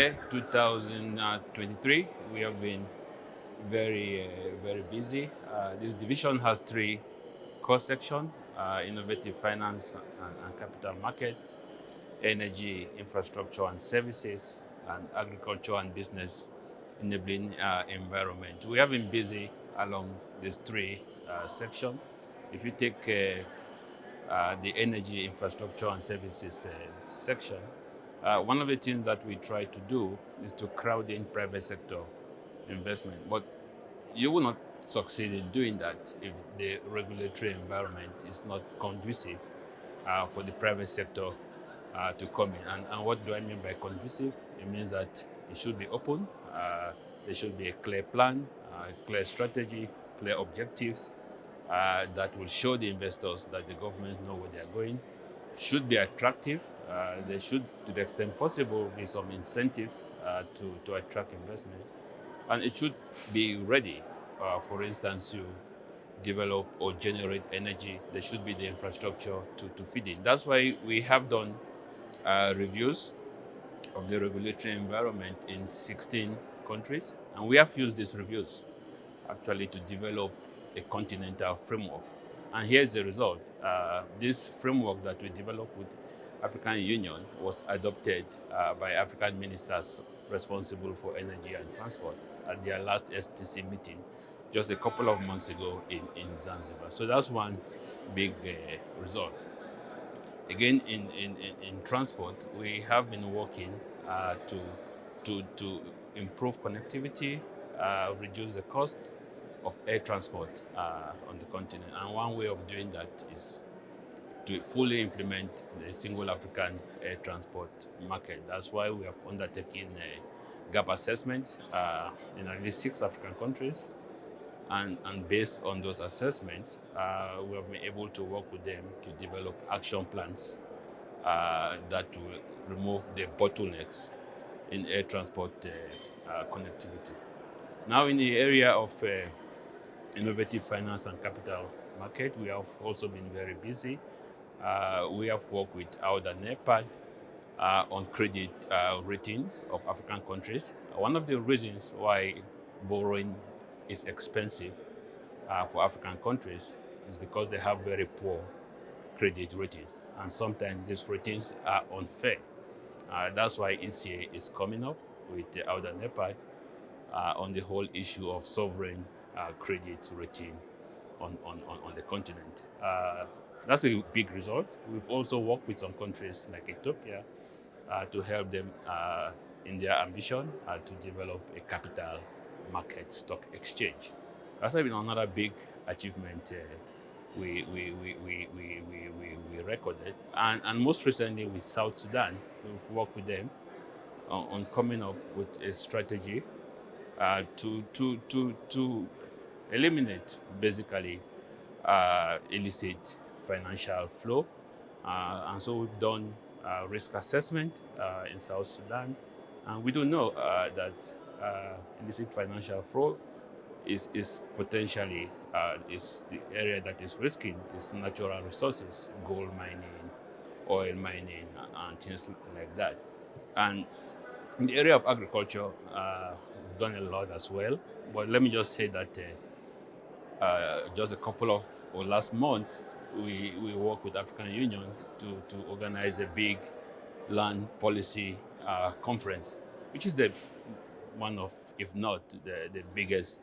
year 2023, we have been very busy. This division has three core sections: innovative finance and capital market, energy, infrastructure and services, and agriculture and business enabling environment. We have been busy along these three sections. If you take the energy, infrastructure and services section, one of the things that we try to do is to crowd in private sector investment. But you will not succeed in doing that if the regulatory environment is not conducive for the private sector to come in. And what do I mean by conducive? It means that it should be open. There should be a clear plan, clear strategy, clear objectives that will show the investors that the governments know where they are going. Should be attractive. There should, to the extent possible, be some incentives to attract investment. And it should be ready. For instance, you develop or generate energy, there should be the infrastructure to feed in. That's why we have done reviews of the regulatory environment in 16 countries. And we have used these reviews actually to develop a continental framework. And here's the result. This framework that we developed with African Union was adopted by African ministers responsible for energy and transport at their last STC meeting just a couple of months ago in Zanzibar. So that's one big result. Again, in transport, we have been working to improve connectivity, reduce the cost of air transport on the continent. And one way of doing that is to fully implement the single African air transport market. That's why we have undertaken gap assessments in at least 6 African countries. And based on those assessments, we have been able to work with them to develop action plans that will remove the bottlenecks in air transport connectivity. Now, in the area of innovative finance and capital market, we have also been very busy. We have worked with AUD and NEPAD on credit ratings of African countries. One of the reasons why borrowing is expensive for African countries is because they have very poor credit ratings, and sometimes these ratings are unfair. That's why ECA is coming up with the AUD and NEPAD on the whole issue of sovereign credit rating on the continent. That's a big result. We've also worked with some countries like Ethiopia to help them in their ambition to develop a capital market stock exchange. That's been another big achievement we recorded. And most recently with South Sudan, we've worked with them on coming up with a strategy to eliminate basically illicit financial flow. And so we've done risk assessment in South Sudan. And we do know that illicit financial flow is potentially is the area that is risking is natural resources, gold mining, oil mining, and things like that. And in the area of agriculture, we've done a lot as well. But let me just say that just a couple of, or last month, we worked with African Union to organize a big land policy conference, which is the one of, if not the biggest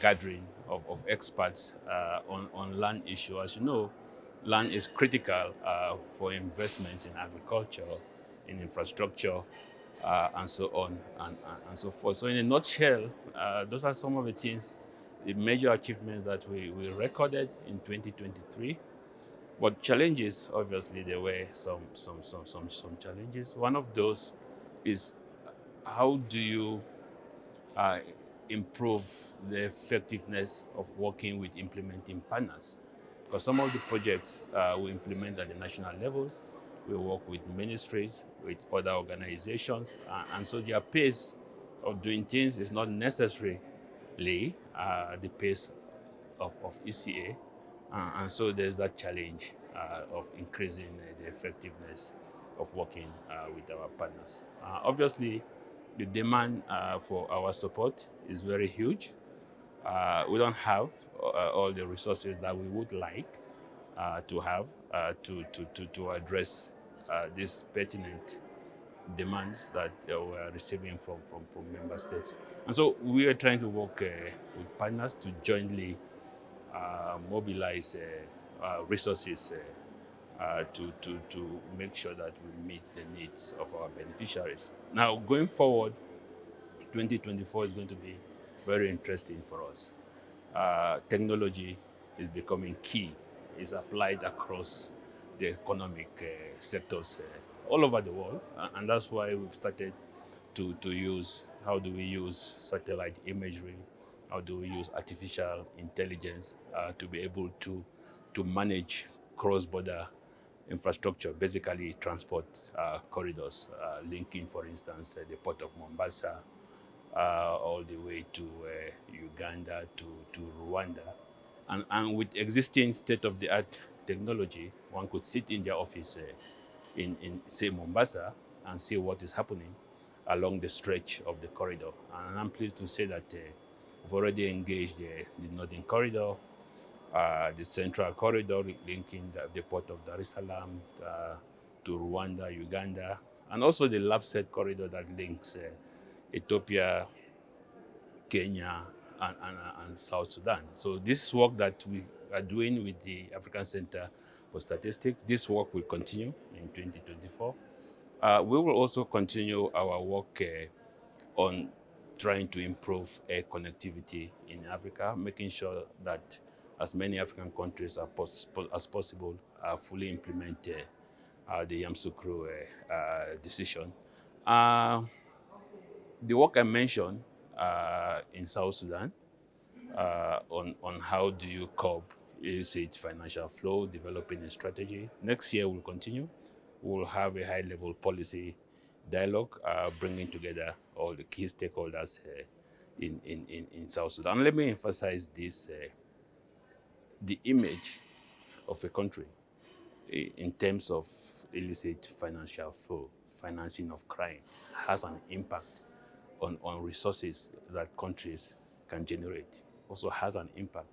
gathering of experts on land issue. As you know, land is critical for investments in agriculture, in infrastructure, and so on and so forth. So in a nutshell, those are some of the things, the major achievements that we recorded in 2023. But challenges, obviously, there were some challenges. One of those is how do you improve the effectiveness of working with implementing partners? Because some of the projects we implement at the national level, we work with ministries, with other organizations, and so their pace of doing things is not necessarily the pace of ECA, and so there's that challenge of increasing the effectiveness of working with our partners. Obviously, The demand for our support is very huge. We don't have all the resources that we would like to have to address these pertinent demands that we are receiving from member states. And so we are trying to work with partners to jointly mobilize resources to make sure that we meet the needs of our beneficiaries. Now, going forward, 2024 is going to be very interesting for us. Technology is becoming key. It's applied across the economic sectors all over the world, and that's why we've started to use, how do we use satellite imagery, how do we use artificial intelligence to be able to manage cross-border infrastructure, basically transport corridors, linking, for instance, the port of Mombasa all the way to Uganda, to Rwanda. And with existing state-of-the-art technology, one could sit in their office in, say, Mombasa and see what is happening along the stretch of the corridor. And I'm pleased to say that we've already engaged the Northern Corridor, the Central Corridor linking the port of Dar es Salaam to Rwanda, Uganda, and also the LAPSET corridor that links Ethiopia, Kenya, and South Sudan. So this work that we are doing with the African Center for Statistics, this work will continue in 2024. We will also continue our work on trying to improve air connectivity in Africa, making sure that as many African countries as possible fully implement the Yamoussoukro decision. The work I mentioned in South Sudan on how do you curb illicit financial flow, developing a strategy. Next year we'll continue. We'll have a high-level policy dialogue, bringing together all the key stakeholders in South Sudan. And let me emphasize this, the image of a country in terms of illicit financial flow, financing of crime, has an impact on resources that countries can generate, also has an impact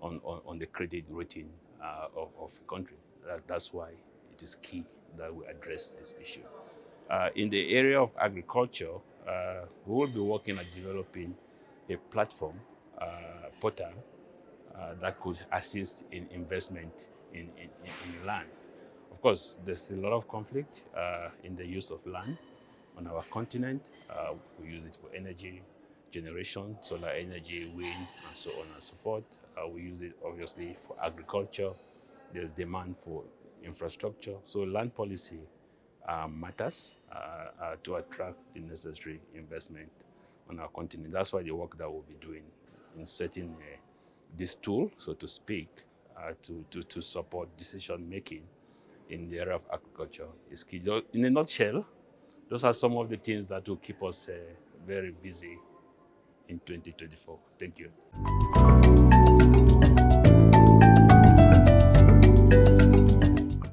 on the credit rating of a country. That's why it is key that we address this issue. In the area of agriculture, we will be working at developing a platform, portal, that could assist in investment in land. Of course, there's a lot of conflict in the use of land on our continent. We use it for energy generation, solar energy, wind, and so on and so forth. We use it obviously for agriculture. There's demand for infrastructure. So land policy matters to attract the necessary investment on our continent. That's why the work that we'll be doing in setting this tool, so to speak, to support decision making in the area of agriculture is key. In a nutshell, those are some of the things that will keep us very busy in 2024. Thank you.